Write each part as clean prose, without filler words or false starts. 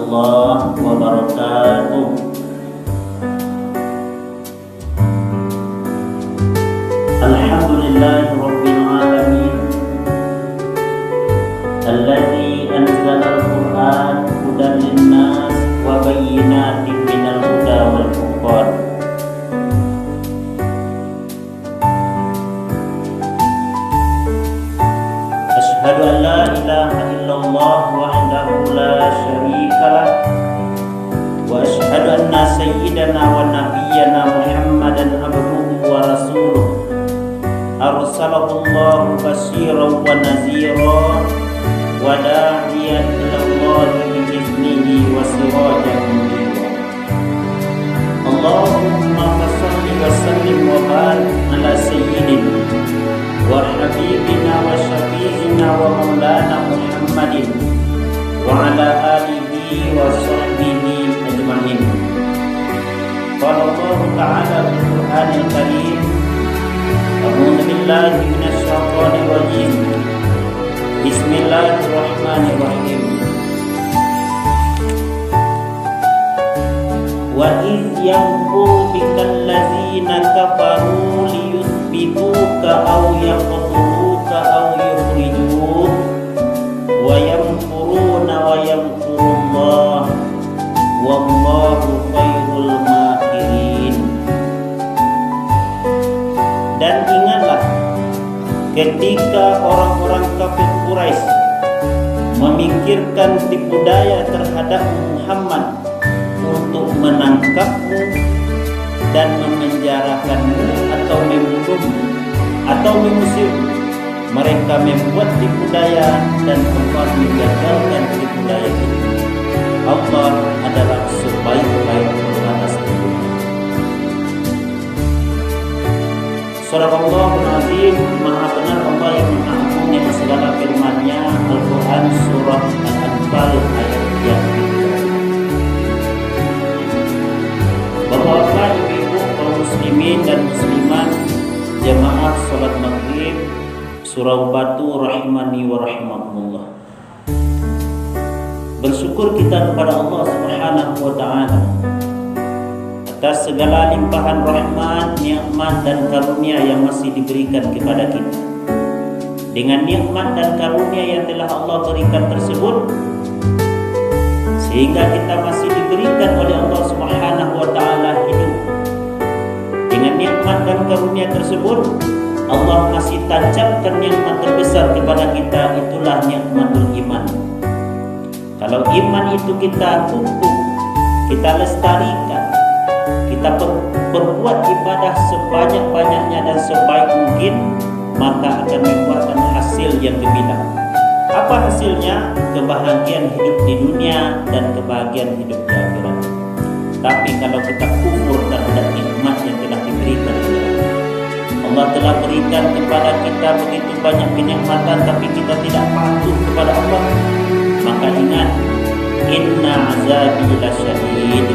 warahmatullahi wabarakatuh. Alhamdulillahi rabbil alamin, alladzi anzala al-Qur'an hudan linnas wa bayyinatin minal huda wal furqan. Asyhadu an la ilaha illallah wahdahu la syarika lah, wa asyhadu anna sayyidana wa nabiyyana Muhammadan abduhu wa rasuluh. Arsalallahu basyiran wa naziran wa da'iyan ila Allahi bi'iznihi wa sirajan munira. Allahumma shalli wa sallim wa barik ala sayyidina wa habibina wa syafi'ina wa maulana Muhammadin wa ala alihi wa sahbihi ajma'in. Qala Allah ta'ala fil Qur'anil Karim, a'udzu billahi minasy syaithanir rajim. Bismillahirrahmanirrahim. Wa idh yamkuru bikal ladzina kafaru liyuthbituka aw yaqtuluka aw yukhrijuk wa yamkuruna wa yamkurullah wallahu khairul makirin. Dan ingatlah ketika orang-orang kafir Quraisy memikirkan tipu daya terhadap Muhammad untuk menangkapmu dan memenjarakanmu atau membunuhmu atau mengusirmu. Mereka membuat tipu daya dan Allah mengagalkan tipu daya itu. Allah adalah sebaik-baik pembalas tipu. Surahul Azim, maha benar Allah yang maha agung yang segala firman-Nya. Al-Quran surah Al-Anfal ayat yang Bapak-bapak, ibu-ibu, kaum muslimin dan muslimat, jamaah salat maghrib surau Batu rahimani wa rahimakumullah. Bersyukur kita kepada Allah Subhanahu wa taala atas segala limpahan rahmat, nikmat dan karunia yang masih diberikan kepada kita. Dengan nikmat dan karunia yang telah Allah berikan tersebut, sehingga kita masih diberikan oleh Allah Subhanahu wa taala hidup. Dengan nikmat dan karunia tersebut, Allah masih tancapkan nikmat terbesar kepada kita, itulah nikmatul iman. Kalau iman itu kita pupuk, kita lestarikan, kita berbuat ibadah sebanyak-banyaknya dan sebaik mungkin, maka akan membuahkan hasil yang gemilang. Apa hasilnya? Kebahagiaan hidup di dunia dan kebahagiaan hidup di akhirat. Tapi kalau kita kufur terhadap nikmat yang telah diberikan oleh Allah, Allah telah berikan kepada kita begitu banyak kenikmatan, tapi kita tidak patuh kepada Allah, maka ingat, inna azabi lasyadid,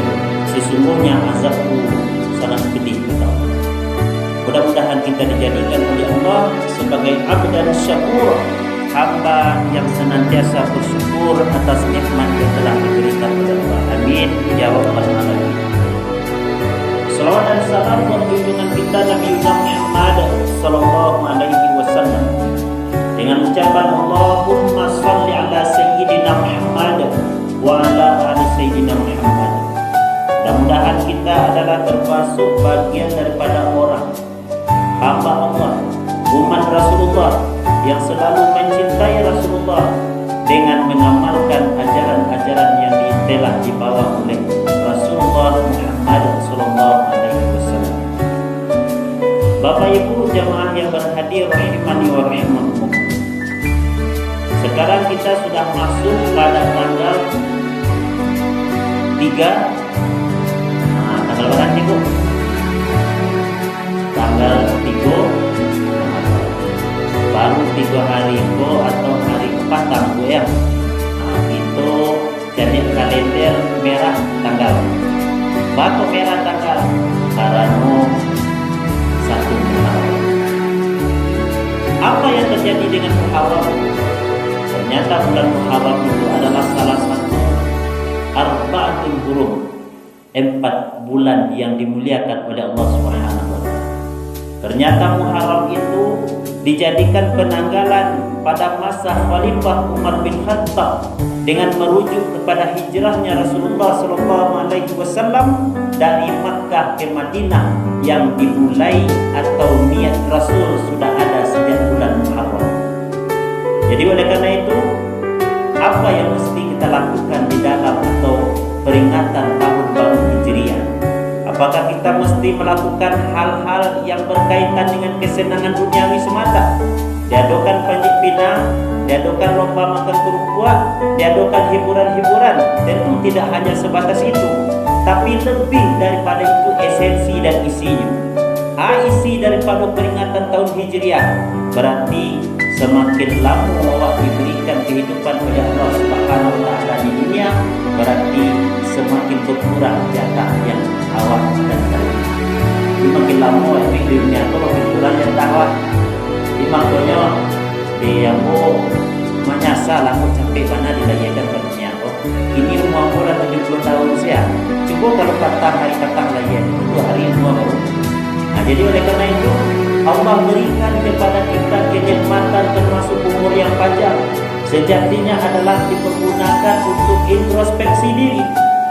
sesungguhnya azabku sangat pedih kata Allah. Mudah-mudahan kita dijadikan oleh Allah sebagai abdan syakur, hamba yang senantiasa bersyukur atas nikmat yang telah diberikan oleh Allah. Amin ya rabbal alamin. Salawat dan salam buat junjungan kita Nabi Muhammad sallallahu alaihi wasallam dengan ucapan Allahumma shalli ala sayyidina Muhammad wa ala ali sayyidina Muhammad. Mudah-mudahan kita adalah termasuk bagian daripada orang hamba Allah, umat Rasulullah yang selalu mencintai Rasulullah dengan mengamalkan ajaran-ajaran yang telah dibawa oleh Rasulullah Muhammad sallallahu alaihi wasallam. Bapak Ibu jamaah yang berhadir rahimani wa rahimakumullah. Sekarang kita sudah masuk pada tanggal 3. Tanggal berapa nih Bu? Tanggal 3 baru 3 hari Bu atau hari 4 Bu ya. Nah, itu jadi kalender merah tanggal. Batu merah tanggal karena 1 Muharram. Apa yang terjadi dengan Muharram? Ternyata bulan Muharram itu adalah salah satu 4 bulan yang dimuliakan oleh Allah Subhanahu wa taala. Ternyata Muharram itu dijadikan penanggalan pada masa Khalifah Umar bin Khattab dengan merujuk kepada hijrahnya Rasulullah SAW dari Makkah ke Madinah yang dimulai atau niat Rasul sudah ada sejak bulan Muharram. Jadi oleh karena itu, apa yang mesti kita lakukan di dalam atau peringatan tahun baru Hijriah? Apakah kita mesti melakukan hal-hal yang berkaitan dengan kesenangan duniawi semata? Diadakan panjat pinang, diadakan lomba makan kerupuk, diadakan hiburan-hiburan. Tentu tidak hanya sebatas itu, tapi lebih daripada itu esensi dan isinya. Isi daripada peringatan tahun Hijriah berarti semakin lama awak diberikan kehidupan oleh Allah Subhanahu wa taala di dunia, berarti semakin berkurang jatah yang awak dan terima. Semakin lama di dunia itu makin kurang jatah awak. Makanya dia mau menyasar aku sampai mana dilayakan ke dunia. Ini umur orang 70 tahun saya. Coba kalau hari petang layan 2 hari umur baru. Nah, jadi oleh karena itu Allah berikan kepada kita kenikmatan termasuk umur yang panjang. Sejatinya adalah dipergunakan untuk introspeksi diri,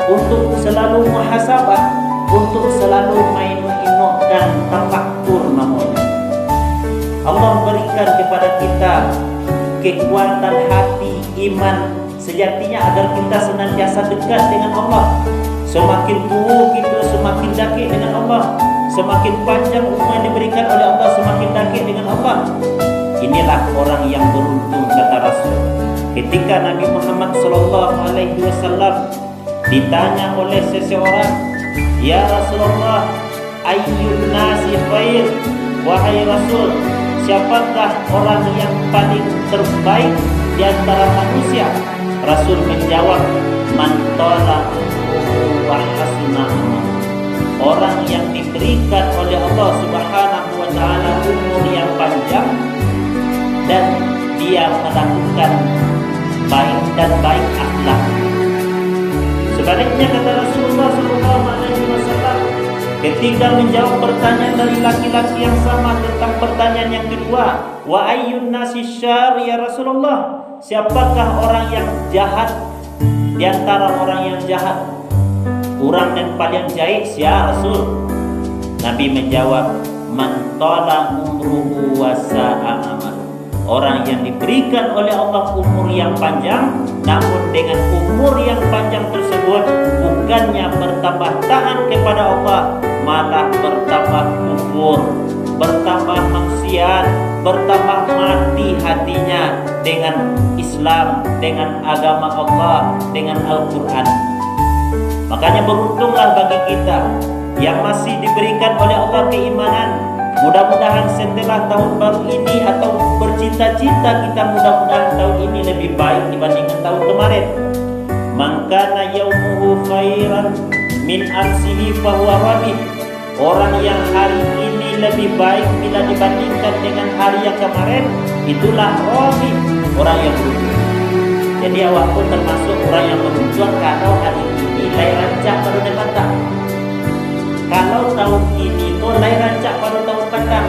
untuk selalu muhasabah, untuk selalu mainu-inu dan tafakkur namanya. Allah berikan kepada kita kekuatan hati, iman sejatinya agar kita senantiasa dekat dengan Allah. Semakin tua kita semakin dekat dengan Allah. Semakin panjang umur yang diberikan oleh Allah, semakin dekat dengan Allah. Inilah orang yang beruntung, kata Rasul. Ketika Nabi Muhammad SAW ditanya oleh seseorang, "Ya Rasulullah, ayyun nasi khair?" Wahai Rasul, siapakah orang yang paling terbaik di antara manusia? Rasul menjawab, "Man tala wa hasuna amaluhu." Orang yang diberikan oleh Allah Subhanahu wa taala umur yang panjang dan dia melakukan baik dan baik akhlak. Sebaliknya kata Rasulullah SAW, ketika menjawab pertanyaan dari laki-laki yang sama tentang pertanyaan yang kedua, wa ayyun nasi syarr ya Rasulullah, siapakah orang yang jahat di antara orang yang jahat? Orang yang paling jahat ya Rasul. Nabi menjawab, man tala umruhu wa sa'a amal. Orang yang diberikan oleh Allah umur yang panjang, namun dengan umur yang panjang tersebut bukannya bertambah taat kepada Allah, malah bertambah kufur, bertambah maksiat, bertambah mati hatinya dengan Islam, dengan agama Allah, dengan Al-Quran. Makanya beruntunglah bagi kita yang masih diberikan oleh Allah keimanan. Mudah-mudahan setelah tahun baru ini atau bercita-cita kita mudah-mudahan tahun ini lebih baik dibandingkan tahun kemarin. Man kana yaumuhu khairan min amsihi fahuwa rabih. Orang yang hari ini lebih baik bila dibandingkan dengan hari yang kemarin, itulah rabih, orang yang beruntung. Jadi awak pun termasuk orang yang beruntung kalau hari ini lain rancak pada depan. Kalau tahun ini tu lain rancak pada tahun petang,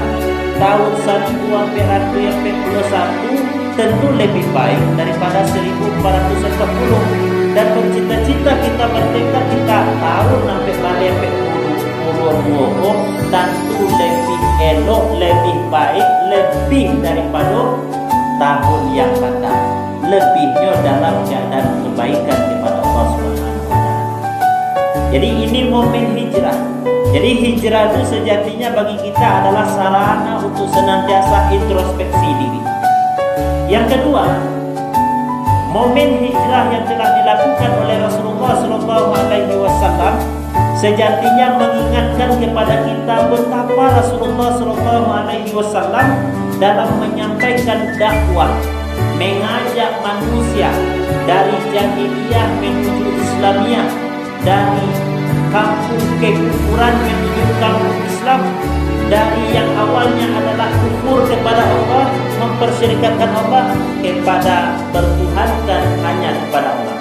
tahun 1441 tentu lebih baik daripada 1440. Dan bercita-cita kita bertekad kita tahun sampai balik puluh tentu lebih elok, lebih baik, lebih daripada tahun yang petang. Lebihnya dalam keadaan kebaikan kepada Allah Subhanahu wa taala. Jadi ini momen hijrah. Jadi hijrah itu sejatinya bagi kita adalah sarana untuk senantiasa introspeksi diri. Yang kedua, momen hijrah yang telah dilakukan oleh Rasulullah SAW sejatinya mengingatkan kepada kita betapa Rasulullah SAW dalam menyampaikan dakwah, mengajak manusia dari jahiliyah menuju Islamiyah, dari kampung kekufuran menuju kampung Islam, dari yang awalnya adalah kufur kepada Allah, mempersyirikatkan Allah, kepada bertuhankan hanya kepada Allah.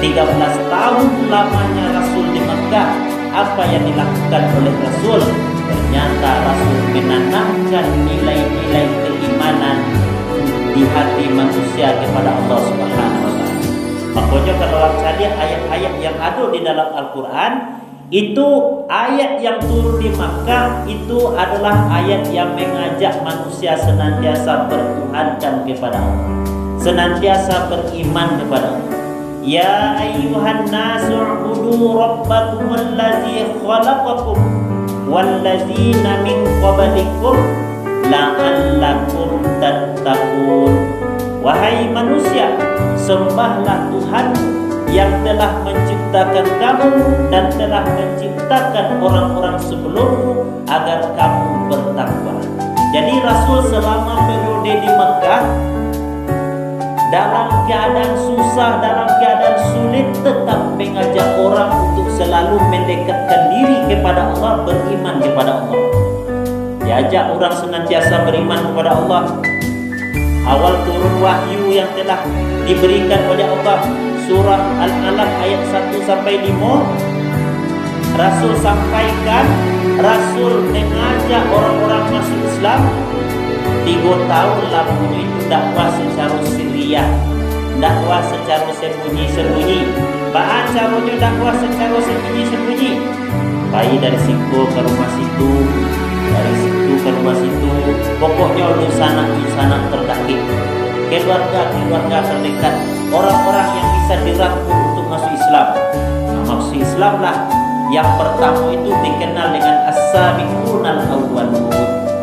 13 tahun lamanya Rasul di Mekah Makkah, apa yang dilakukan oleh Rasul? Ternyata Rasul menanamkan nilai-nilai keimanan di hati manusia kepada Allah Subhanahu wa taala. Makanya kalau kita lihat ayat-ayat yang ada di dalam Al-Qur'an, itu ayat yang turun di Makkah itu adalah ayat yang mengajak manusia senantiasa bertuhankan kepada Allah, senantiasa beriman kepada Allah. Ya ayyuhan nasu ubudu rabbakumul ladzi khalaqakum walladzina min qablikum la'allakum tattaqun. Wahai manusia, sembahlah Tuhan yang telah menciptakan kamu dan telah menciptakan orang-orang sebelummu agar kamu bertakwa. Jadi Rasul selama periode di Mekah, dalam keadaan susah, dalam keadaan sulit, tetap mengajak orang untuk selalu mendekatkan diri kepada Allah, beriman kepada Allah. Diajak orang senantiasa beriman kepada Allah. Awal turun wahyu yang telah diberikan oleh Allah, surah Al-Alaq ayat 1 sampai 5, Rasul sampaikan, Rasul mengajak orang-orang masuk Islam. 3 tahun lamanya itu dakwah secara sirriyah, dakwah secara sembunyi-sembunyi. Bahkan caranya dakwah secara sembunyi-sembunyi. Bayi dari situ ke rumah situ, dari situ ke rumah situ, pokoknya sana terdekit, keluarga terdekat, orang-orang yang bisa dirangkul untuk masuk Islam. Nah, masuk Islam lah yang pertama itu dikenal dengan as-sabiqunal awwalun,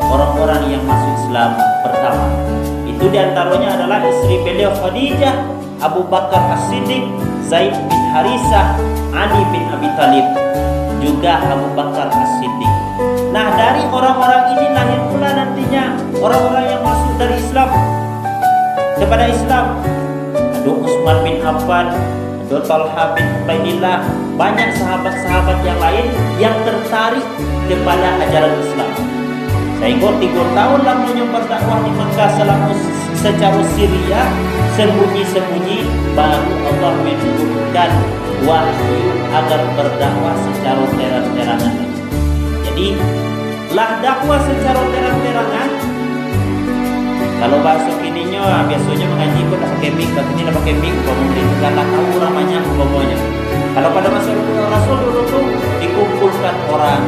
orang-orang yang masuk Islam pertama. Itu diantaranya adalah istri beliau Khadijah, Abu Bakar As-Siddiq, Zaid bin Harisah, Ali bin Abi Thalib, juga Abu Bakar As-Siddiq. Nah, dari orang-orang ini lahir pula nantinya orang-orang yang masuk dari Islam kepada Islam. Ada Utsman bin Affan, ada Talha bin Ubaidillah, banyak sahabat-sahabat yang lain yang tertarik kepada ajaran Islam. Sehingga 3 tahun lamanya berdakwah di Mekah selama secara sirriyah, sembunyi-sembunyi, baru Allah menurunkan wahyu agar berdakwah secara terang-terangan. Jadi, lah dakwah secara terang-terangan. Kalau bahasa kininya biasanya mengaji pun dah pakai mic, tapi ini dah pakai mic, pemerintah lah tahu ramanya pokoknya. Kalau pada masa Rasul dulu tuh dikumpulkan orang,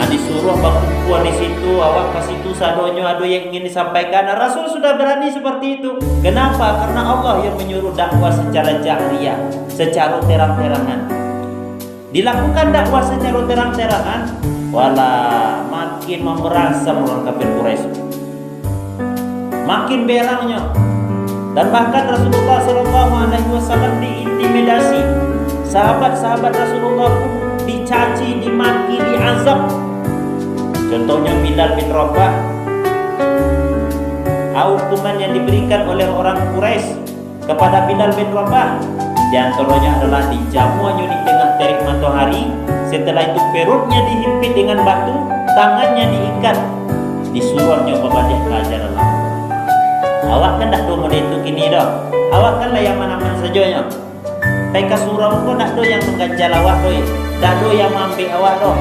disuruh berkumpul di situ, awak ke situ sadonyo ada yang ingin disampaikan. Nah, Rasul sudah berani seperti itu. Kenapa? Karena Allah yang menyuruh dakwah secara jahriyah, secara terang-terangan. Dilakukan dakwah secara terang-terangan, wala makin memeransam orang kafir Quraisy, makin berangnya. Dan bahkan Rasulullah SAW diintimidasi, sahabat-sahabat Rasulullah pun dicaci, dimaki, diazab. Contohnya Bilal bin Rabah, hukuman yang diberikan oleh orang Quraisy kepada Bilal bin Rabah, di antaranya adalah dijamuannya di tengah terik matahari, setelah itu perutnya dihimpit dengan batu, tangannya diikat, disuruhnya membalik ke ajaran Allah. Awak kan tak tahu model itu kini dah. Awak kan lah yang mana-mana sajanya. Mereka surau pun tak tahu yang mengganjal awak doy, tak tahu yang mampir awak doh.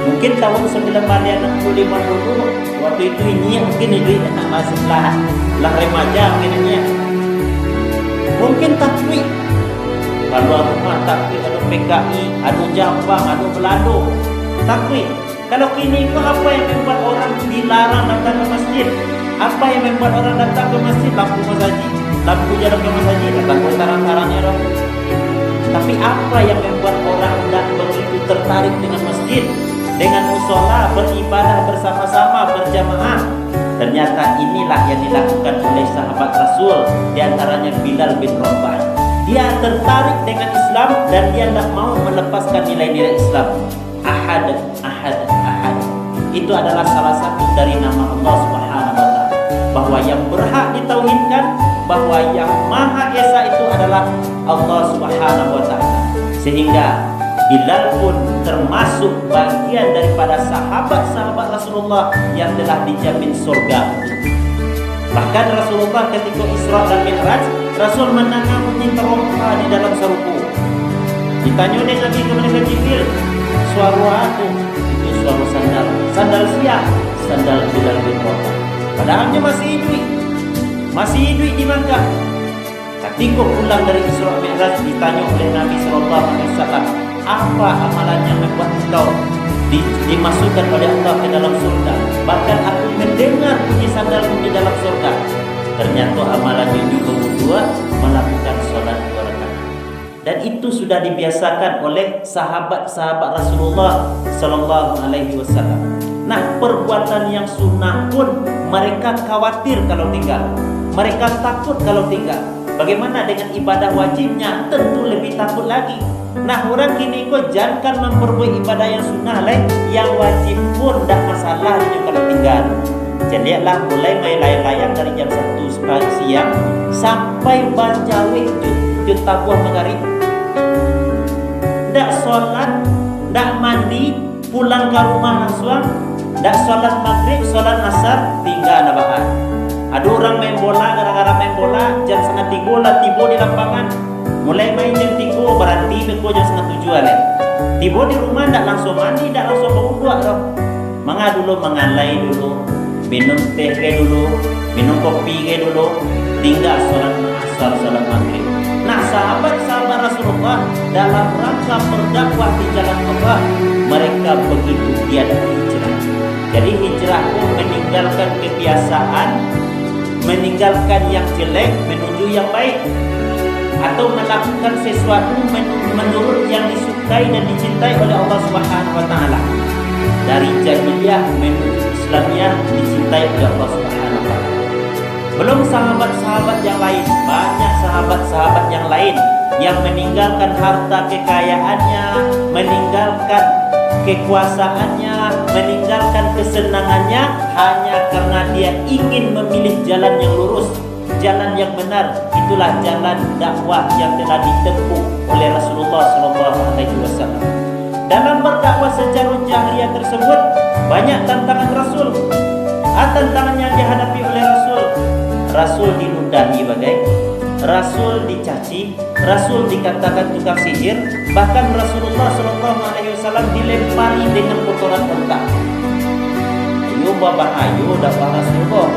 Mungkin tahun 1965 dulu, waktu itu ini mungkin negeri tak masuk lah remaja mungkinnya. Mungkin takwik. Kalau rumah takwik ada PKI, ada Jambang, ada Belado, takwik. Kalau kini itu apa yang membuat orang dilarang datang ke masjid? Apa yang membuat orang datang ke masjid? Lampu masjid, lampu jalan ke masjid, datang ke sarang-sarangnya dong. Tapi apa yang membuat orang tidak begitu tertarik dengan masjid, dengan musola, beribadah bersama-sama, berjamaah? Ternyata inilah yang dilakukan oleh sahabat Rasul, diantaranya Bilal bin Rabah. Dia tertarik dengan Islam dan dia tidak mau melepaskan nilai-nilai Islam. Ahad. Itu adalah salah satu dari nama Allah Subhanahu wa taala, bahwa yang berhak ditauhidkan, bahwa yang Maha Esa itu adalah Allah Subhanahu wa taala. Sehingga Bilal pun termasuk bagian daripada sahabat-sahabat Rasulullah yang telah dijamin surga. Bahkan Rasulullah ketika Isra dan Mi'raj, Rasul mendengar bunyi terompah di dalam saruku. Ditanya oleh Nabi kepada Jibril, suara itu suara sandal. Sandal siapa? Sandal Bilal bin Rabah. Padahalnya masih hidup di Makkah. Ketika pulang dari Isra Mi'raj, ditanya oleh Nabi SAW, apa amalan yang membuat engkau dimasukkan oleh Allah ke dalam surga? Bahkan aku mendengar bunyi sandalmu di dalam surga. Ternyata amalannya juga berdua, melakukan sholat 2 rakaat. Dan itu sudah dibiasakan oleh sahabat-sahabat Rasulullah Sallallahu Alaihi Wasallam. Nah, perbuatan yang sunnah pun mereka khawatir kalau tinggal, mereka takut kalau tinggal. Bagaimana dengan ibadah wajibnya? Tentu lebih takut lagi. Nah, orang kini kok jangan memperbuat ibadah yang sunnah lain, yang wajib pun tidak masalah juga kalau tinggal. Jadi mulai main layang-layang dari jam 1 siang sampai bancawe juta buah maghrib. Tidak sholat, tidak mandi, pulang ke rumah langsung, tidak sholat maghrib, sholat asar, tinggal nabahan. Ada orang main bola, gara-gara main bola jam 2:30 lah tiba di lapangan. Mulai main jam 3 berhenti beko jam 6:30 lah. Tiba di rumah tidak langsung mandi, tidak langsung berwudu. Dulu mengalai dulu, minum teh dulu, minum kopi dulu, tinggal sholat asar, sholat maghrib. Nah, sahabat-sahabat Rasulullah dalam rangka berdakwah di jalan Allah, mereka begitu giat hijrah. Jadi hijrah itu meninggalkan kebiasaan, meninggalkan yang jelek menuju yang baik, atau melakukan sesuatu menurut yang disukai dan dicintai oleh Allah Subhanahu wa taala. Dari jahiliyah menuju Islamiyah dicintai oleh Allah Subhanahu wa taala. Belum sahabat-sahabat yang lain, banyak sahabat-sahabat yang lain yang meninggalkan harta kekayaannya, meninggalkan kekuasaannya, meninggalkan kesenangannya hanya karena dia ingin memilih jalan yang lurus, jalan yang benar. Itulah jalan dakwah yang telah ditempuh oleh Rasulullah SAW. Dalam berdakwah secara jahiliyah tersebut banyak tantangan Rasul. Tantangan yang dihadapi oleh Rasul. Rasul diludahi bagai, Rasul dicaci, Rasul dikatakan tukang sihir, bahkan Rasulullah SAW dilempari dengan kotoran unta. Ayo bahaya dakwah Rasulullah.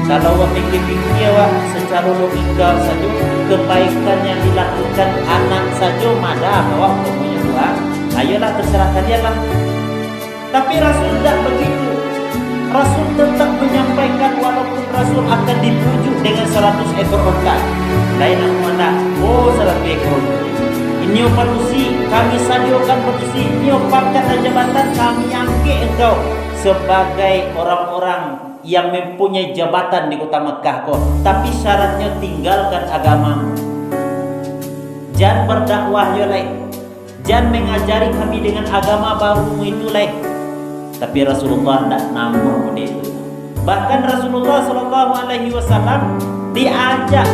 Kalau pikir-pikir secara logika saja, kebaikan yang dilakukan anak saja mada bahwa punya uang, ayolah terserahkan dia lah. Tapi Rasul tidak begitu. Rasul tetap menyampaikan walaupun Rasul akan dipujuk dengan 100 ekor unta. Lain mana? 100 ekor. Ini panusi, kami sadiakan panusi. Ini pangkat dan jabatan kami angkat engkau sebagai orang-orang yang mempunyai jabatan di kota Mekah kok. Tapi syaratnya tinggalkan agamamu. Jangan berdakwah ya lain. Jangan mengajari kami dengan agama barumu itu lain. Tapi Rasulullah tidak nama itu. Bahkan Rasulullah SAW diajak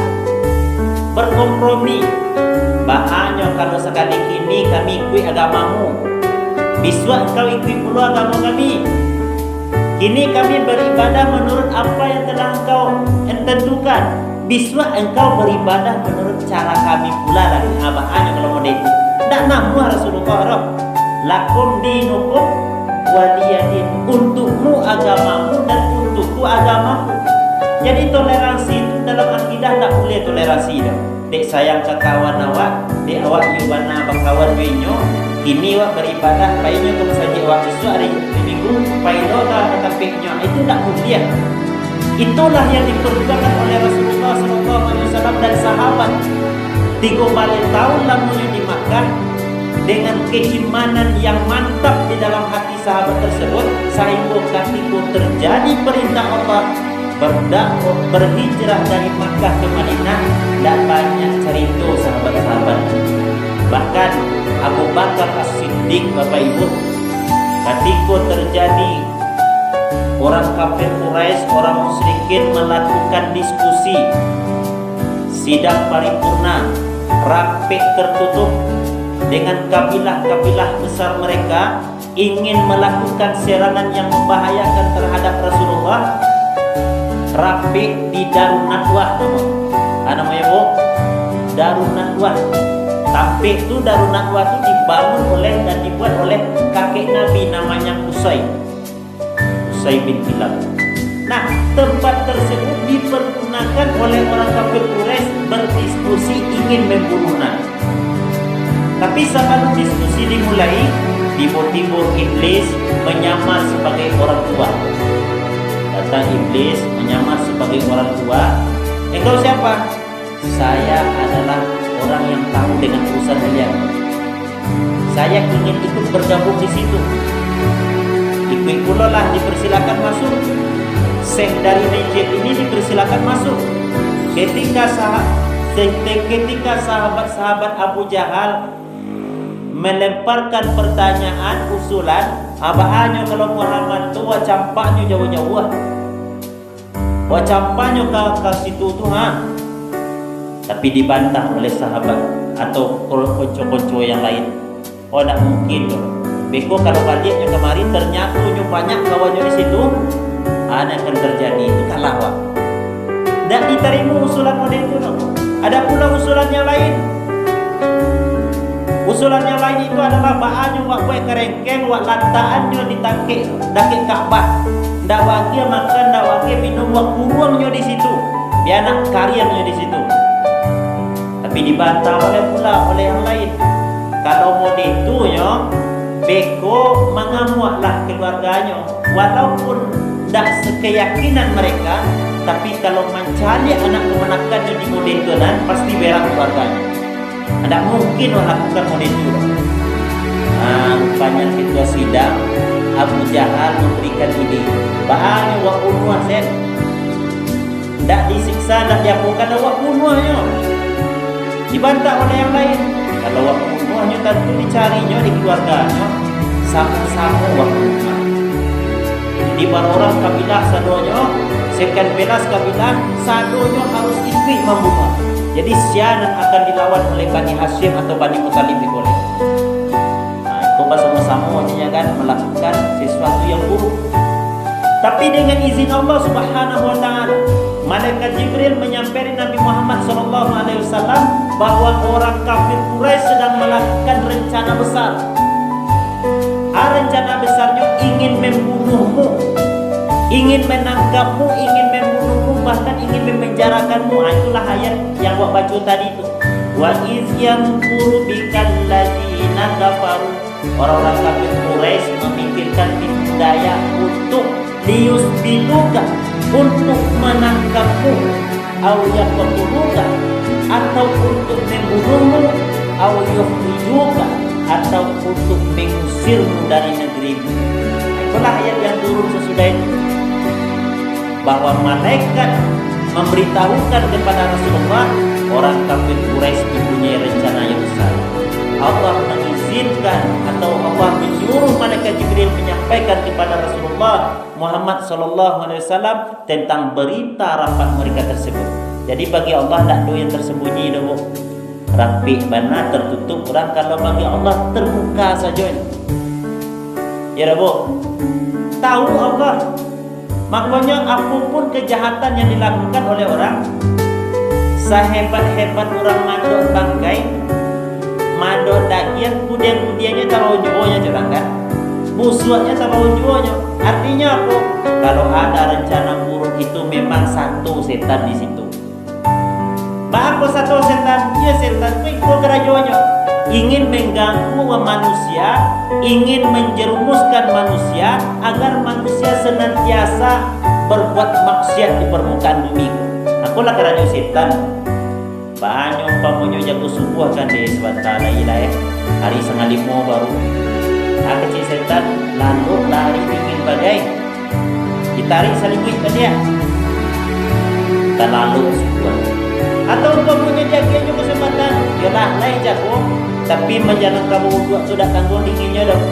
berkompromi. Bahanya kalau sekali ini kami ikut agamamu, besok engkau ikut pula agama kami. Kini kami beribadah menurut apa yang telah engkau tentukan. Besok engkau beribadah menurut cara kami pula lagi. Bahanya kalau model itu. Tak nama Rasulullah. Lakum dinukum waliyadin, untukmu agamamu dan untukku agamaku. Jadi toleransi itu dalam akidah tak boleh toleransi dah. Dek sayang ke kawan awak, dek awak yubana bakawan wenyo. Kini awak beribadah, painyo ke masjid awak besok hari minggu, paino dah tapiknya. Itu tak boleh. Itulah yang diperjuangkan oleh Rasulullah SAW dan sahabat. 3 balik tahun lamanya di Makkah, dengan keimanan yang mantap di dalam hati sahabat tersebut, sehingga ketika terjadi perintah Allah berdakwah berhijrah dari Makkah ke Madinah, dan banyak cerita sahabat-sahabat. Bahkan Abu Bakar As-Siddiq, Bapak Ibu, ketika terjadi orang kafir Quraisy, orang musyrikin melakukan diskusi, sidang paripurna, rapat tertutup dengan kabilah-kabilah besar mereka ingin melakukan serangan yang membahayakan terhadap Rasulullah. Rapi di Darun Nadwah, namanya Bu, Darun Nadwah. Tampik tu Darun Nadwa tu dibangun oleh dan dibuat oleh kakek Nabi namanya Qusay bin Kilab. Nah, tempat tersebut dipergunakan oleh orang kafir Quraisy berdiskusi ingin membunuh Nabi. Tapi sebelum diskusi dimulai, tiba-tiba iblis menyamar sebagai orang tua. Datang iblis menyamar sebagai orang tua. Engkau siapa? Saya adalah orang yang tahu dengan urusan kalian. Saya ingin ikut bergabung di situ. Ikut pula lah, dipersilakan masuk. Syekh dari Najd ini dipersilakan masuk. Ketika sahabat-sahabat Abu Jahal melemparkan pertanyaan usulan, abaanyo kalau Muhammad tu wacampaknyo jauh-jauh, wacampaknyo ke situ tu tapi dibantah oleh sahabat atau konco-konco yang lain. Oh, tak mungkin tu. Beko kalau baliknya kemarin ternyata banyak kawannya di situ, ada yang akan terjadi itu kalah wak. Tak diterima usulan model itu. Ada pula usulan yang lain. Usulan yang lain itu adalah bahannya wak kue kerengkeng, wak lantaannya ditangkik dakik Ka'bah. Ndak wagi makan, ndak wagi minum, wak kurungnya di situ. Biar anak karirnya di situ. Tapi dibantah oleh yang lain. Kalau model itu beko mengamuaklah keluarganya, walaupun tak sekeyakinan mereka, tapi kalau mencari anak kemenakannya di model itu pasti berak keluarganya. Tidak mungkin melakukan model itu. Rupanya ketua sidang Abu Jahal memberikan ide, bahaya wak bunuh set. Tak disiksa, tak diapakan wak bunuhnya. Dibantah oleh yang lain. Kalau wak bunuhnya tentu dicarinya di keluarganya, sama-sama wak bunuh. Di orang kabilah sadonya, sekian belas kabilah sadonya harus ikut membunuh. Jadi sianan akan dilawan oleh Bani Hashim atau Bani Muttalib boleh. Itu sama-sama kan melakukan sesuatu yang buruk. Tapi dengan izin Allah Subhanahu wa taala, malaikat Jibril menyampaikan Nabi Muhammad SAW bahwa orang kafir Quraisy sedang melakukan rencana besar. Rencana besarnya ingin membunuhmu, ingin menangkapmu, ingin membunuhmu, bahkan ingin memenjarakanmu. Itulah ayat yang wak baca tadi itu. Wa iz yamkuru bikal ladzina kafaru. Orang-orang kafir Quraisy memikirkan tipu daya untuk liyusbiluka, untuk menangkapmu, au yaqtuluka, atau untuk membunuhmu, au yukhrijuka, atau untuk mengusirmu dari negerimu. Itulah ayat yang turun sesudah itu, bahwa malaikat memberitahukan kepada Rasulullah orang kafir Quraisy mempunyai rencana yang besar. Allah mengizinkan atau Allah menyuruh malaikat Jibril menyampaikan kepada Rasulullah Muhammad SAW tentang berita rapat mereka tersebut. Jadi bagi Allah tak ada yang tersembunyi dah. Rapi mana tertutup orang, kalau bagi Allah terbuka saja. Ya Bu, tahu Allah. Makanya apapun kejahatan yang dilakukan oleh orang, sehebat-hebat orang mandor bangkai, mandor daging, kemudian-kemudiannya tahu jualnya curang kan, musuhnya tahu jualnya. Artinya apa? Kalau ada rencana buruk itu memang satu setan di situ. Apa satu setan? Ya setan itu kerajaannya ingin mengganggu manusia, ingin menjerumuskan manusia agar manusia senantiasa berbuat maksiat di permukaan bumi. Akulah kerajaan setan. Banyak umpamanya jago subuh kan di sebentar lagi lah ya. Hari 5 baru. Kecil setan lalu lari ingin bagai ditarik selimut tadi ya. Kita lalu sebuah. Atau umpamanya jaganya kesempatan, yalah lain jago, tapi menjalan kamu dua sudah tanggung dinginnya dong.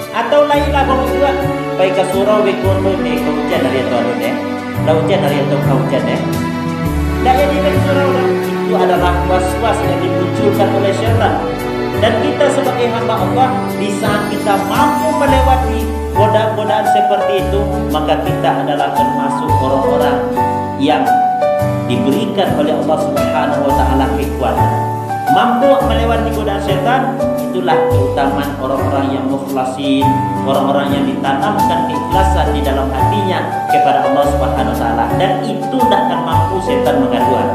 Atau lainlah kamu dua, baik ke surau bekono deh kaujan dari itu ada deh, laujan dari itu kaujan deh. Tidak jadi ke surau dong. Itu adalah was-was yang dimunculkan oleh syaitan. Dan kita sebagai hamba Allah, di saat kita mampu melewati godaan-godaan seperti itu, maka kita adalah termasuk orang-orang yang diberikan oleh Allah Subhanahu wa taala kekuatan. mampu melewati godaan setan. Itulah keutamaan orang-orang yang mukhlasin, orang-orang yang ditanamkan keikhlasan di dalam hatinya kepada Allah Subhanahu wa taala, dan itu tidak akan mampu setan mengaduan.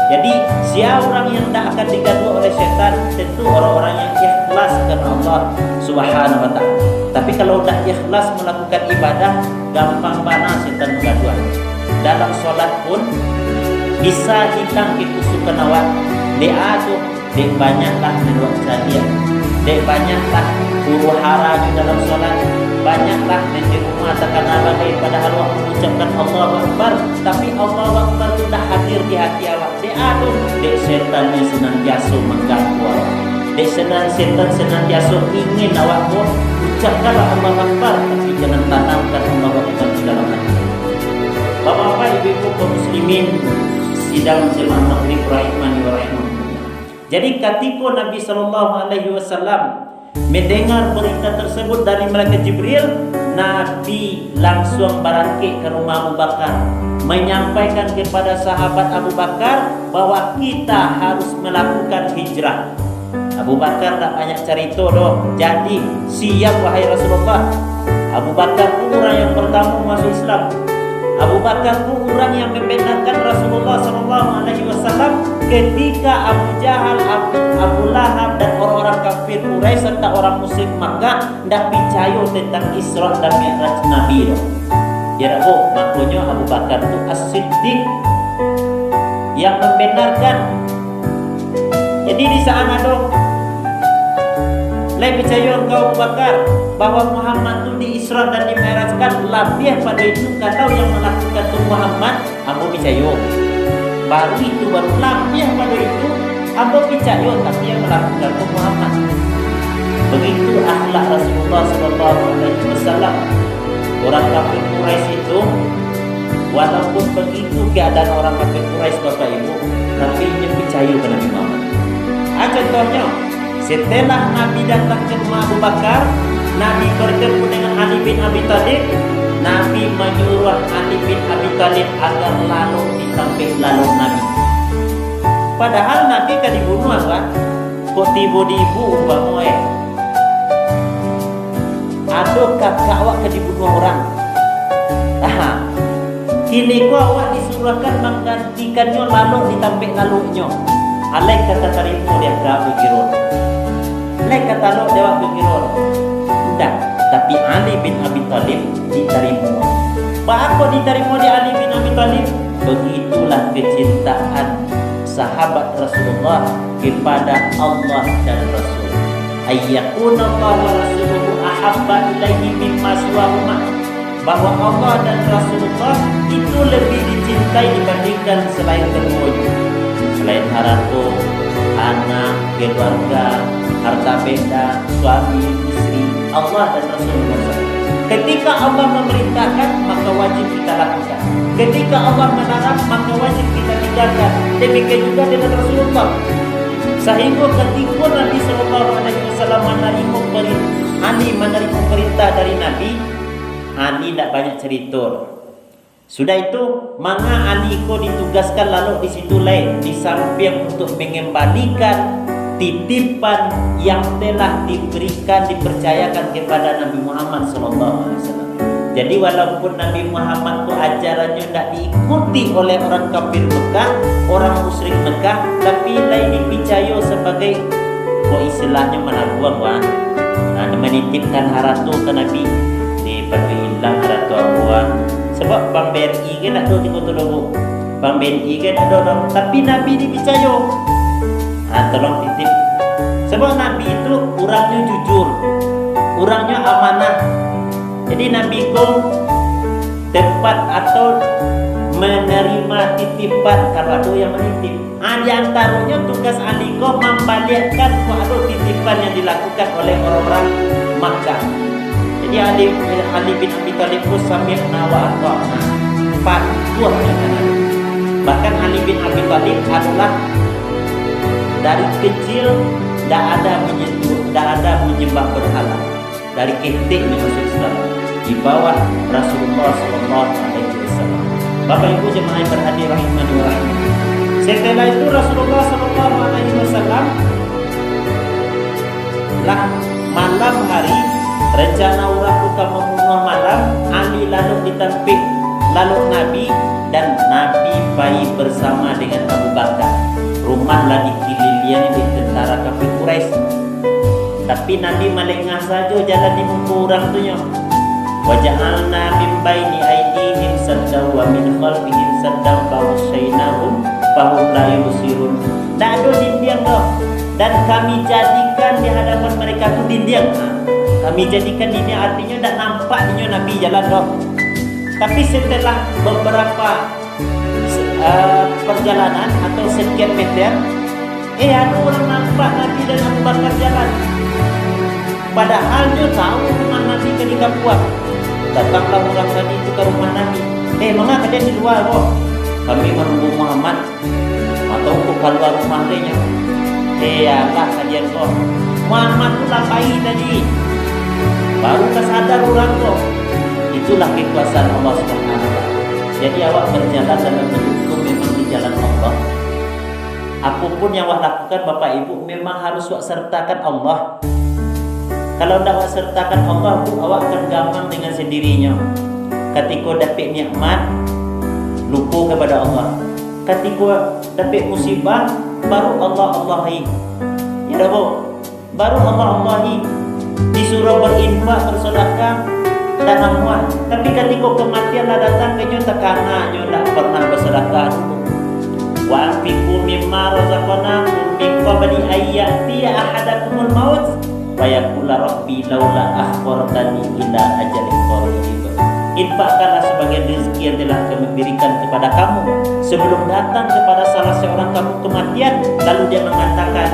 Jadi siapa orang yang tidak akan digadu oleh setan? Tentu orang-orang yang ikhlas karena Allah Subhanahu wa taala. Tapi kalau tidak ikhlas melakukan ibadah, gampang banget setan mengaduan. Dalam sholat pun bisa hilang kekusukan awak. Dia tu dek banyaklah mendoakan dia, dek banyaklah huru hara di dalam solat, banyaklah di rumah takkan apa padahal awak mengucapkan Allahu Akbar, tapi Allahu Akbar itu dah hadir di hati awak. Dek tu dek setan yang senantiasa mengganggu awak, dek setan senantiasa ingin awak tu ucapkanlah Allahu Akbar, tapi jangan tanamkan Allahu Akbar di dalam hati. Bapak-bapak, ibu-ibu kaum muslimin sidang jemaah maghrib rahimani wa rahimakumullah. Jadi ketika Nabi SAW mendengar berita tersebut dari malaikat Jibril, Nabi langsung berangkat ke rumah Abu Bakar, menyampaikan kepada sahabat Abu Bakar bahwa kita harus melakukan hijrah. Abu Bakar tak banyak cerita doh. Jadi siap wahai Rasulullah. Abu Bakar itu orang yang pertama masuk Islam. Abu Bakar itu orang yang membenarkan Rasulullah SAW ketika Abu Jahal, Abu Lahab dan orang-orang kafir Quraisy serta orang musyrik Makkah tidak percaya tentang Isra dan Mi'raj Nabi itu. Jadi makanya Abu Bakar itu as-siddiq yang membenarkan. Jadi di sana dong, lebih percaya engkau Abu Bakar bahwa Muhammad itu di Isra dan di Mi'rajkan, lebih pada itu kata yang melakukan itu Muhammad, Abu percaya. Baru itu baru lebih pada itu Abu percaya, tapi yang melakukan itu Muhammad. Begitu akhlak Rasulullah SAW. Orang kafir Quraisy itu, walaupun begitu keadaan orang kafir Quraisy Bapak Ibu, tapi dia percaya ke Nabi Muhammad. Contohnya, setelah Nabi datang ke rumah Abu Bakar, Nabi bertemu dengan Ali bin Abi Thalib. Nabi menyuruh Ali bin Abi Thalib agar lalu ditampik lalu Nabi. Padahal Nabi kan dibunuh apa? Kok tiba-tiba umpama ada kakak awak kan dibunuh orang. Kini kau awak disuruhkan menggantikannya lalu ditampik lalunya. Alai kata tarimo dia gak begitu. Alai kata lo dia begitu. Tidak, tapi Ali bin Abi Thalib diterima. Apa diterima di Ali bin Abi Thalib? Begitulah kecintaan sahabat Rasulullah kepada Allah dan Rasul. Ayyakuna Allah wa Rasuluhu ahabba ilaihi mimma siwahuma. Bahwa Allah dan Rasulullah itu lebih dicintai dibandingkan selain keduanya. Selain harta, anak, keluarga, harta benda, suami, istri, Allah dan Rasulullah. Ketika Allah memerintahkan, maka wajib kita lakukan. Ketika Allah melarang, maka wajib kita tinggalkan. Demikian juga dengan Rasulullah. Sehingga ketika Nabi SAW menerima perintah dari Nabi, Ali tidak banyak cerita. Sudah itu, maka Ali ko ditugaskan lalu di situ lain di samping untuk mengembalikan titipan yang telah diberikan dipercayakan kepada Nabi Muhammad SAW. Jadi walaupun Nabi Muhammad itu ajarannya tidak diikuti oleh orang kafir Mekah, orang musyrik Mekah, tapi lain dipercaya sebagai istilahnya menabuang menitipkan haratu ke Nabi di pergi hilang haratu abuang. Sebab Bang BRI kan ada di Kota Lombok, Bang BNI kan ada orang, tapi Nabi dipercaya. Tolong titip. Sebab Nabi itu orangnya jujur, orangnya amanah. Jadi Nabi itu tepat atau menerima titipan kalau ada yang menitip. Di antaranya tugas Ali ko membalikkan kalau titipan yang dilakukan oleh orang-orang Makkah. Jadi Ali bin Abi Thalib itu sambil nawa atau patuh dengan. Bahkan Ali bin Abi Thalib adalah dari kecil tidak ada menyentuh, tidak ada menyembah berhala. Dari kecilnya masuk Islam di bawah Rasulullah SAW. Bapak Ibu jemaah yang berhadir rahimani wa rahimakumullah. Setelah itu Rasulullah SAW lah malam hari rencana orang buka membunuh malam, Ali lalu ditampik lalu Nabi, dan Nabi bayi bersama dengan Abu Bakar. Rumahlah dikelilingi di tentara kafir Quraisy. Tapi Nabi melengah saja jalan di muka orang tu nya. Waja'alna min baini aydihim saddaw wa min khalfihim saddaw fawsyainahum fahum la yubsirun. Tak ada dinding dah. Dan kami jadikan di hadapan mereka tu dinding. Kami jadikan dinding artinya tak nampak dia Nabi jalan dah. Tapi setelah beberapa perjalanan atau sekian meter, ada orang nampak Nabi dan Abu Bakar jalan. Padahal dia tahu rumah Nabi ke Kapuat. Datanglah orang tadi itu ke rumah Nabi. Mengapa kalian di luar kok? Kami menunggu Muhammad. Atau kok keluar rumah dia? Allah kalian kok. Muhammad itu lapai tadi. Baru kesadar orang kok. Itulah kekuasaan Allah Subhanahu wa taala. Jadi awak berjalan dalam hidup itu memang di jalan Allah. Apapun yang awak lakukan Bapak Ibu memang harus awak sertakan Allah. Kalau tidak awak sertakan Allah, awak akan gampang dengan sendirinya. Ketika dapat nikmat, lupa kepada Allah. Ketika dapat musibah, baru Allah-Allahi. Ya baru Allah-Allahi. Disuruh berinfak, bersedekah dan amal. Tapi ketika kematian dah datang, kenyo tekanannya tak pernah bersedekah dulu. Wa anfiqu mimma razaqnakum min qabli ayyati ahadakumul maut fa yaqulu rabbi laula akhartani ila ajalin qarib. Infakkanlah sebagian rezeki yang telah kami berikan kepada kamu sebelum datang kepada salah seorang kamu kematian. Lalu dia mengatakan,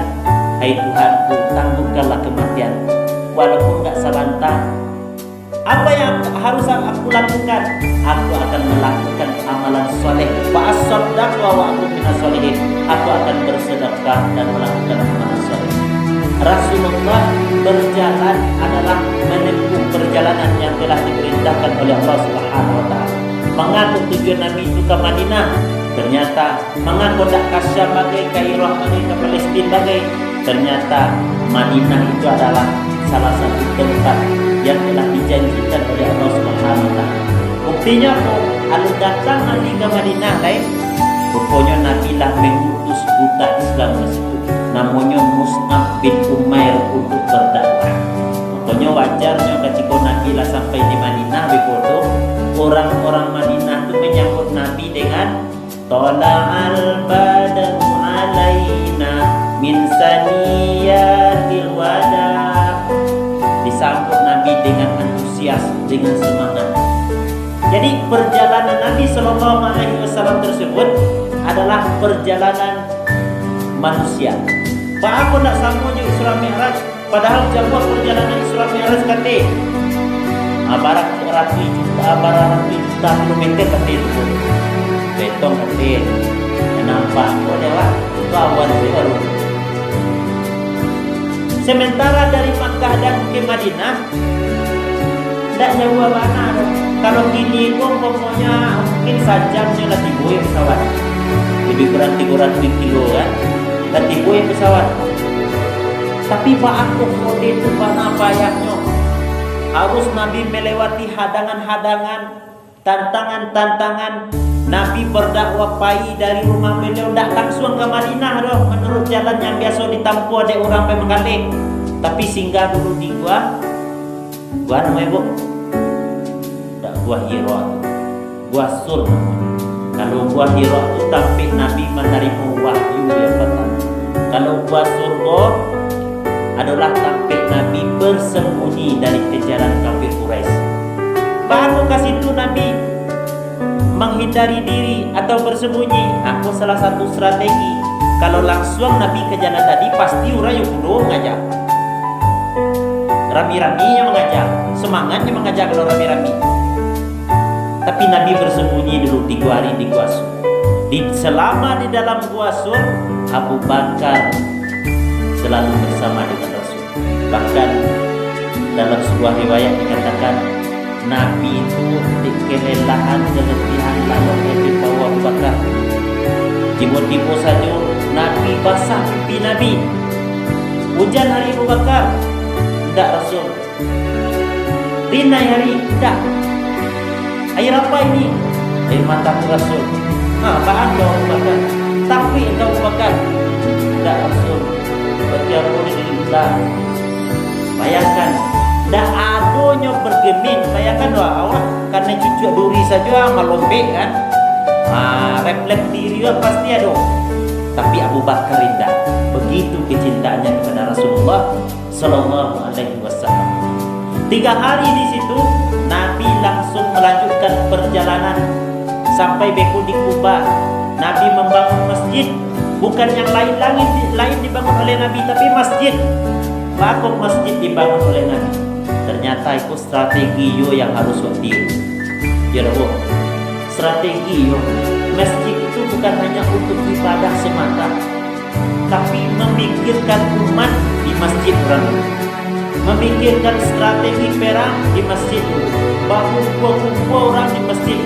hai Tuhanku, tangguhkanlah kematian walaupun tak sebentar. Apa yang harus aku lakukan? Aku akan melakukan amalan soleh. Wa as-saddaq wa aku minas solihin. Aku akan bersedekah dan melakukan amalan soleh. Rasulullah berjalan adalah menempuh perjalanan yang telah diperintahkan oleh Allah Subhanahu wa taala. Mengaku tujuan Nabi itu ke Madinah, ternyata mengaku tak ke Syam bagai, ke Iraq bagai, ke Palestina bagai, ternyata Madinah itu adalah salah satu tempat yang telah dijanjikan oleh Allah Subhanahu wa taala. Buktinya kalau datang Nabi ke Madinah lain, rupanya Nabi lah mengutus buta Islam tersebut. Namanya Mus'ab bin Umair untuk berdakwah. Makanya wajarnya ketika Nabi lah sampai di Madinah begitu, orang-orang Madinah itu menyambut Nabi dengan Tala'al badru alaina min saniyatil wada. Disambut Nabi dengan antusias, dengan semangat. Jadi perjalanan Nabi Sallallahu Alaihi Wasallam tersebut adalah perjalanan manusia. Pak aku nak sambungnya Isra Mi'raj, padahal jauh perjalanan Isra Mi'raj kata barang ratus juta kilometer kata itu. Betong kata nampak kok lewat itu awan baru. Sementara dari Makkah dan ke Madinah tidak jauh mana. Kalau gini pun pokoknya mungkin sajamnya lah tiboy pesawat. Lebih kurang 300 kilo kan. Dan tiboy pesawat. Tapi Pak aku kode itu mana payahnya. Harus Nabi melewati hadangan-hadangan, tantangan-tantangan. Nabi berdakwah pai dari rumah beliau dah langsung ke Madinah doh, menurut jalan yang biasa ditampu ada orang pemengkalik. Tapi singgah dulu di gua namanya bu, tak gua Hira, gua Sur. Kalau gua Hira itu tapi Nabi menerima wahyu yang pertama. Kalau gua Surga adalah sampai Nabi bersembunyi dari kejaran kafir Quraisy. Baru kasih itu Nabi menghindari diri atau bersembunyi. Aku salah satu strategi. Kalau langsung Nabi ke jalan tadi, pasti orang yang bodoh ngajak. Rami-rami yang mengajak, semangatnya mengajak kalau rami-rami. Tapi Nabi bersembunyi dulu 3 hari di Gua Sur. Selama di dalam Gua Sur, Abu Bakar selalu bersama dengan Rasul. Bahkan dalam sebuah riwayat dikatakan Nabi itu kelelahan, keletihan lalu di bawah Abu Bakar. Tiba-tiba saja Nabi basah pipi Nabi. Hujan hari Abu Bakar, tidak Rasul. Rinai hari, tidak. Air apa ini? Air mataku Rasul. Apaan kau Abu Bakar? Tapi engkau Abu Bakar, tidak Rasul. Berarti aku di bulan. Bayangkan, tidak adanya bergeming. Bayangkan awak karena cucu duri saja melompek kan. Refleks diri pasti ada. Tapi Abu Bakar tidak. Begitu kecintaannya kepada Rasulullah Sallallahu Alaihi Wasallam. 3 hari di situ Nabi langsung melanjutkan perjalanan sampai beku di Kuba. Nabi membangun masjid, bukan yang lain dibangun oleh Nabi, tapi masjid. Bakok masjid dibangun oleh Nabi. Ternyata itu strategi yang harus ditiru. Ya Allah, strategi masjid itu bukan hanya untuk ibadah semata, tapi memikirkan umat di masjid orang, memikirkan strategi perang di masjid, kumpul orang di masjid.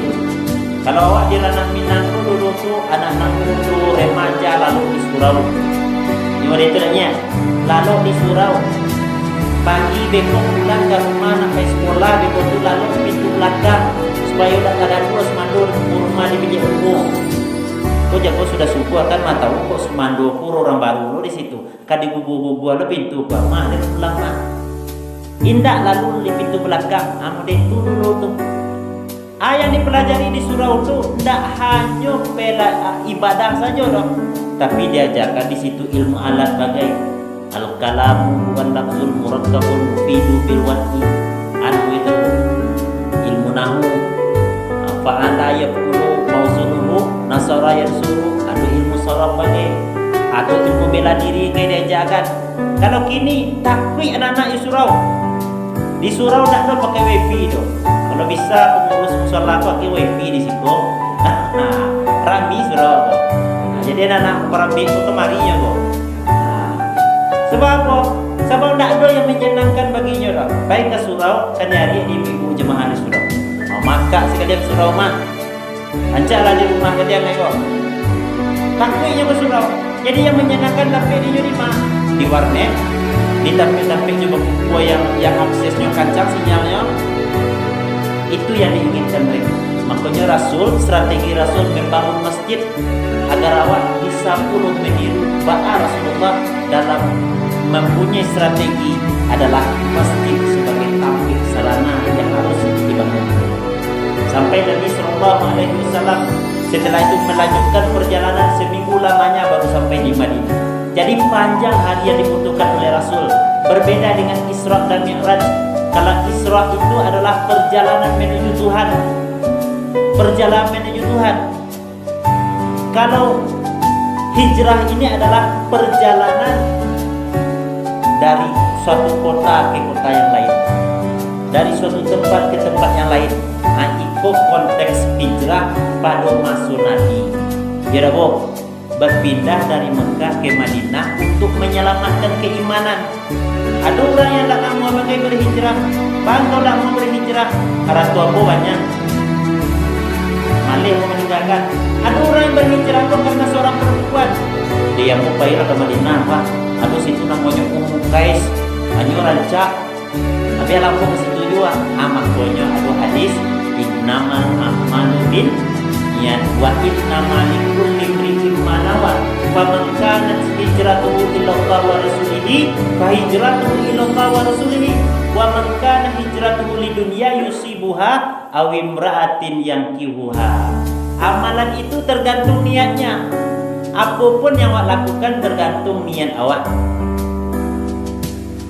Kalau awak di ranah Minang dulu tu anak-anak muda remaja lalu di surau, gimana itu namanya? Lalu di surau, pagi bekok pulang ke rumah sampai sekolah, bekok tu lalu pintu belakang supaya udah kadang terus mandur rumah di pinggir umum. Kau jago sudah suku akan mata kok semandu pur orang baru lo di situ. Kadi bubu lo pintu rumah ada pulang mah. Indah lalu di pintu belakang, deh tu dulu tu. Yang dipelajari di surau tu tidak hanya ibadah saja dong, tapi diajarkan di situ ilmu alat bagai al-kalamu wal lafzul murakkabul mufidu bil wati, itu ilmu nahu, fa'ala yaqulu mauzunuhu nasara yarsuru, ilmu saraf bagai atau ilmu bela diri kayak diajarkan. Kalau kini takwi anak-anak di surau. Di surau tak ada pakai wifi tu. Kalau bisa pengurus musola pakai wifi di situ. Rami surau. Jadi anak-anak perabik itu kemarinya kok. Sebab apa? Sebab tak ada yang menyenangkan baginya dah. Baik ke surau kan hari di minggu jemaah di surau. Maka sekalian surau mah. Ancalah di rumah kalian kok. Takwinya ke surau. Jadi yang menyenangkan tapi di mana? Di warnet. Di tampil-tampil juga buku yang aksesnya kancang sinyalnya, itu yang diinginkan mereka. Makanya strategi Rasul membangun masjid agar awak bisa puluh meniru ba'a Rasulullah dalam mempunyai strategi adalah masjid sebagai tampil sarana yang harus dibangun. Sampai Nabi Sallallahu Alaihi Wasallam setelah itu melanjutkan perjalanan seminggu lamanya baru sampai di Madinah. Jadi panjang hari yang dibutuhkan oleh Rasul. Berbeda dengan Isra dan Mi'raj. Kalau Isra itu adalah perjalanan menuju Tuhan. Perjalanan menuju Tuhan. Kalau hijrah ini adalah perjalanan dari suatu kota ke kota yang lain. Dari suatu tempat ke tempat yang lain. Itu konteks hijrah pada masa Nabi. Ya Rabbi, berpindah dari Mekah ke Madinah untuk menyelamatkan keimanan. Ada orang yang tak mau pakai berhijrah, bangkau tak mau berhijrah, karena tua banyak malih mau meninggalkan. Ada orang yang berhijrah karena seorang perempuan, dia mau pergi ke Madinah, Pak. Ada situ namanya Ummu Qais, hanya rancak. Tapi langsung ke situ juga. Makanya ada hadis innamal a'malu bin niat wa innamal likulli imri'in ma nawa. Faman kanat hijratuhu ila Allah wa rasulihi fa hijratuhu ila Allah wa rasulihi wa man kana hijratuhu lidunya yusibuha aw imra'atin yankihuha. Amalan itu tergantung niatnya. Apapun yang awak lakukan tergantung niat awak.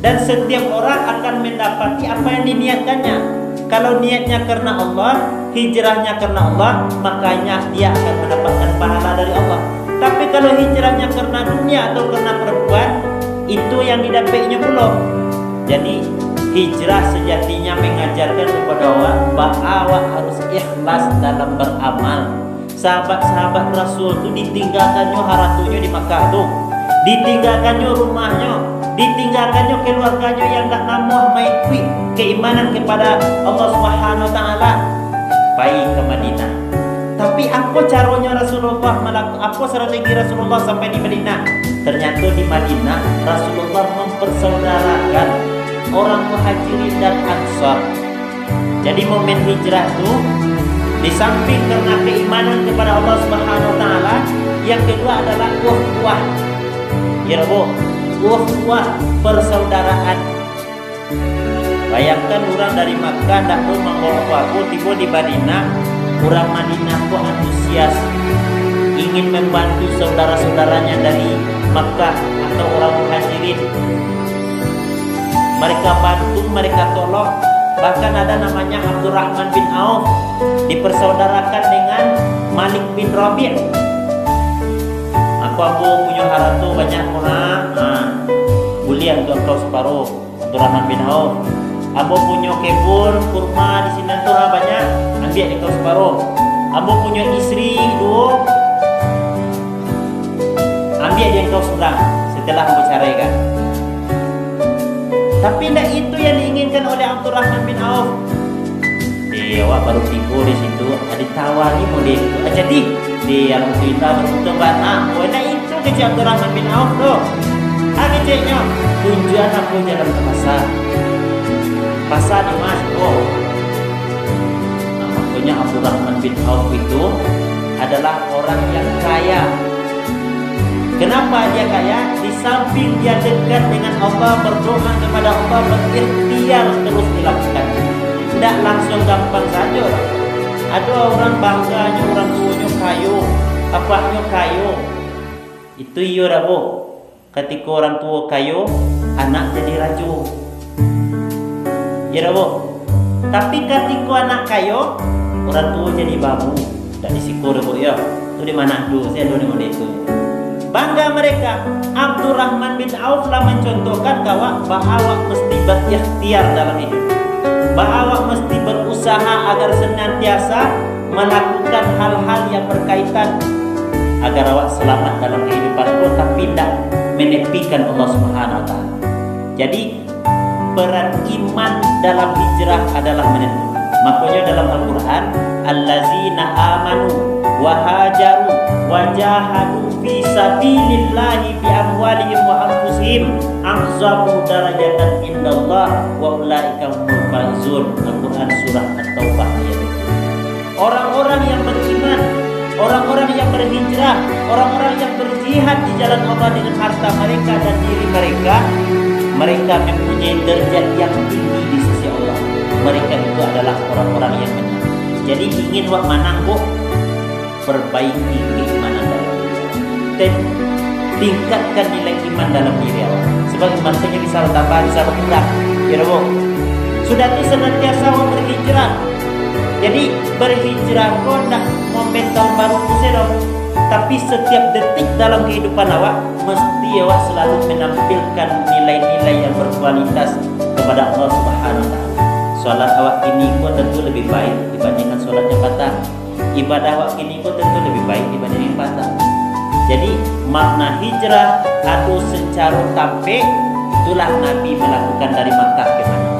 Dan setiap orang akan mendapati apa yang diniatkannya. Kalau niatnya karena Allah, hijrahnya karena Allah, makanya dia akan mendapatkan pahala dari Allah. Tapi kalau hijrahnya karena dunia atau karena perempuan, itu yang didapatnya belum. Jadi hijrah sejatinya mengajarkan kepada awak bahwa awak harus ikhlas dalam beramal. Sahabat-sahabat Rasul itu ditinggalkannya haratunya di Makkah tuh, ditinggalkannya rumahnya, ditinggalkannya keluarganya yang tak namuh mengikuti keimanan kepada Allah Subhanahu wa taala, baik ke Madinah. Tapi Tapi apa caranya Rasulullah apa strategi Rasulullah sampai di Madinah? Ternyata di Madinah Rasulullah mempersaudarakan orang Muhajirin dan Ansar. Jadi momen hijrah itu di samping karena keimanan kepada Allah Subhanahu wa taala, yang kedua adalah ukhuwah. Ya Bu, ukhuwah persaudaraan. Bayangkan orang dari Makkah ndak tahu membawa apa-apa, tiba di Madinah, orang Madinah kok antusias ingin membantu saudara-saudaranya dari Makkah atau orang Muhajirin. Mereka bantu, mereka tolong. Bahkan ada namanya Abdurrahman bin Auf dipersaudarakan dengan Malik bin Rabi'. Aku punya harta banyak orang, boleh untuk kau separuh. Abdurrahman bin Auf. Abu punya kebun kurma di sini tuh banyak, ambil kau separuh. Abu punya istri dua, ambil dia kau sebelah setelah Abu ceraikan. Tapi tidak itu yang diinginkan oleh Abdurrahman bin Auf. Awak baru tiba di situ, ada tawari model itu. Jadi di alam cerita beruntung banget. Tidak itu kerja Abdurrahman bin Auf tuh. Kerjanya tujuan aku jalan ke pasar di Masjid. Makanya Abdurrahman bin Auf itu adalah orang yang kaya. Kenapa dia kaya? Di samping dia dekat dengan Allah, berdoa kepada Allah, berikhtiar terus dilakukan. Tidak langsung gampang saja. Ada orang bangganya orang tuanya kayu, apanya kayu. Itu iya dah Bu. Ketika orang tua kayu, anak jadi raju. Ya dah Bu. Tapi ketika anak kayu, orang tua jadi babu. Tak disikur Bu ya. Itu di mana tu? Saya ada di mana itu. Bangga mereka. Abdurrahman bin Auf lah mencontohkan bahwa mesti berikhtiar dalam hidup. Bahwa mesti berusaha agar senantiasa melakukan hal-hal yang berkaitan agar awak selamat dalam kehidupan itu, tapi tidak menepikan Allah Subhanahu wa taala. Jadi peran iman dalam hijrah adalah menentu. Makanya dalam Al-Qur'an, allazina amanu wa hajaru wa jahadu fi sabilillahi bi amwalihim wa anfusihim a'zamu darajatan indallah wa ulaika humul faizun. Al-Qur'an surah At-Taubah ayat 2. Orang-orang yang beriman, orang-orang yang berhijrah, orang-orang yang berjihad di jalan Allah dengan harta mereka dan diri mereka, mereka mempunyai derajat yang tinggi di sisi Allah. Mereka itu adalah orang-orang yang benar. Jadi ingin wak manang Bu, perbaiki keimanan dalam diri, dan tingkatkan nilai iman dalam diri awak. Sebab iman punya bisa bertambah, bisa berkurang. Ya Bu. Sudah tu senantiasa awak berhijrah. Jadi berhijrah kau nak momen tahun baru tu sedang. Tapi setiap detik dalam kehidupan awak mesti awak selalu menampilkan nilai-nilai yang berkualitas kepada Allah Subhanahu wa taala. Solat awak kini pun tentu lebih baik dibandingkan solat yang patah. Ibadah awak kini pun tentu lebih baik dibandingkan yang patah. Jadi makna hijrah atau secara tampik itulah Nabi melakukan dari Makkah ke Madinah.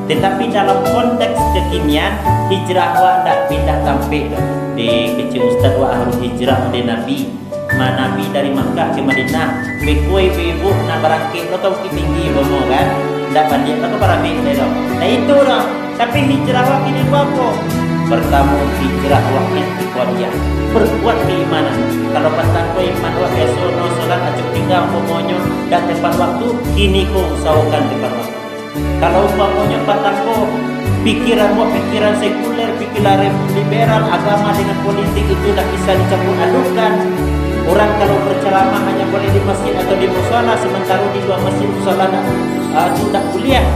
Tetapi dalam konteks kekinian, hijrah awak tak pindah tampik. Di kecil Ustaz awak harus hijrah oleh Nabi. Nabi dari Makkah ke Madinah. Bekoi ibu nak berangkit atau ke tinggi bomo kan? Tak balik atau para bik dah. Nah itu dah. Tapi hijrah awak ini apa? Pertama hijrah awak ini kuatnya. Berkuat keimanan. Kalau patah kau iman awak biasa no solat acuk tinggal bomonyo dan tepat waktu, kini kau usahakan tepat waktu. Kalau umpamanya patahko pikiran sekuler, pikiran liberal, agama dengan politik itu tak bisa dicampur adukkan. Orang kalau berceramah hanya boleh di masjid atau di musala, sementara di luar masjid musala tidak kuliah.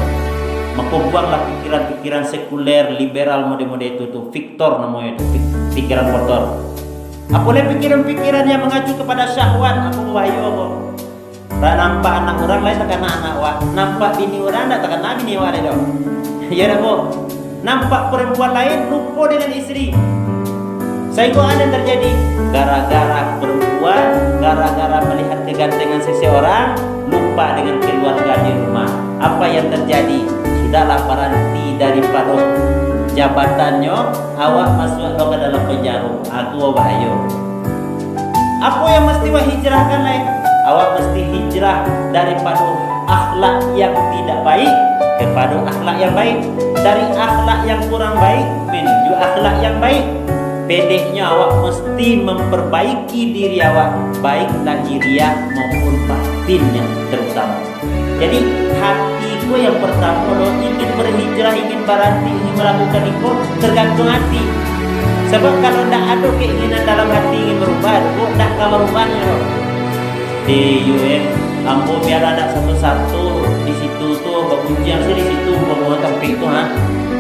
Maka buanglah pikiran-pikiran sekuler, liberal, mode-mode itu tuh Victor namanya itu, pikiran kotor. Apalagi pikiran-pikiran yang mengacu kepada syahwat, apa bahaya apa? Tak nampak anak orang lain tak kena anak awak, nampak bini orang tak kena bini awak dah. Ya dah Bu. Nampak perempuan lain lupa dengan isteri. Sehingga ada terjadi gara-gara perempuan, gara-gara melihat kegantengan seseorang, lupa dengan keluarga di rumah. Apa yang terjadi? Sudahlah berhenti daripada jabatannya, awak masuk ke dalam pada jarum. Aku bahayo. Apa yang mesti wah hijrahkan lain? Awak mesti hijrah daripada akhlak yang tidak baik kepada akhlak yang baik, dari akhlak yang kurang baik menuju akhlak yang baik. Pendeknya awak mesti memperbaiki diri awak, baik lahiriah maupun batinnya terutama. Jadi hatiku yang pertama, kalau ingin berhijrah, ingin berhenti, ingin melakukan itu tergantung hati. Sebab kalau tidak ada keinginan dalam hati ingin berubah, kok tidak akan berubahnya loh. Di UN, ambo biar ada satu-satu di situ tuh, pengujian sih di situ, pengujian kampung itu,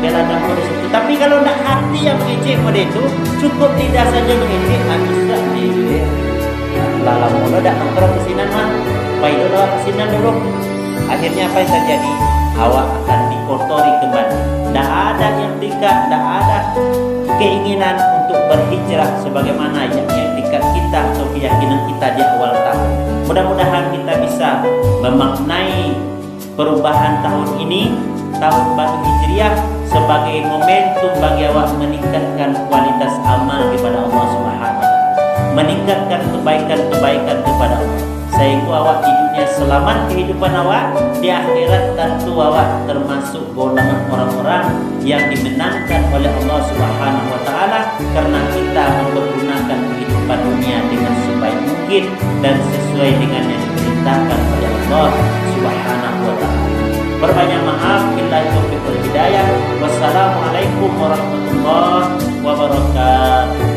biar ada di situ. Tapi kalau tidak hati yang mengejek pada itu, cukup tidak saja mengejek, bisa di UN. Lalu mula tidak nongkrong kesinan baik dulu kesinan dulu. Akhirnya apa yang terjadi? Awak akan dikotori kembali. Tidak ada yang tingkat, tidak ada keinginan untuk berhijrah sebagaimana yang tingkat kita atau keyakinan kita di awal tahun. Mudah-mudahan kita bisa memaknai perubahan tahun ini, tahun baru Hijriah, sebagai momentum bagi awak meningkatkan kualitas amal kepada Allah Subhanahu wa taala, meningkatkan kebaikan-kebaikan kepada Allah. Sehingga awak di dunia selamat kehidupan awak, di akhirat tentu awak termasuk golongan orang-orang yang dimenangkan oleh Allah Subhanahu wa taala karena kita mempergunakan kehidupan dunia dengan sebaik mungkin dan sesuai dengan yang diperintahkan oleh Allah Subhanahu wa taala. Berbanyak maaf, billahi taufiq wal hidayah. Wassalamualaikum warahmatullahi wabarakatuh.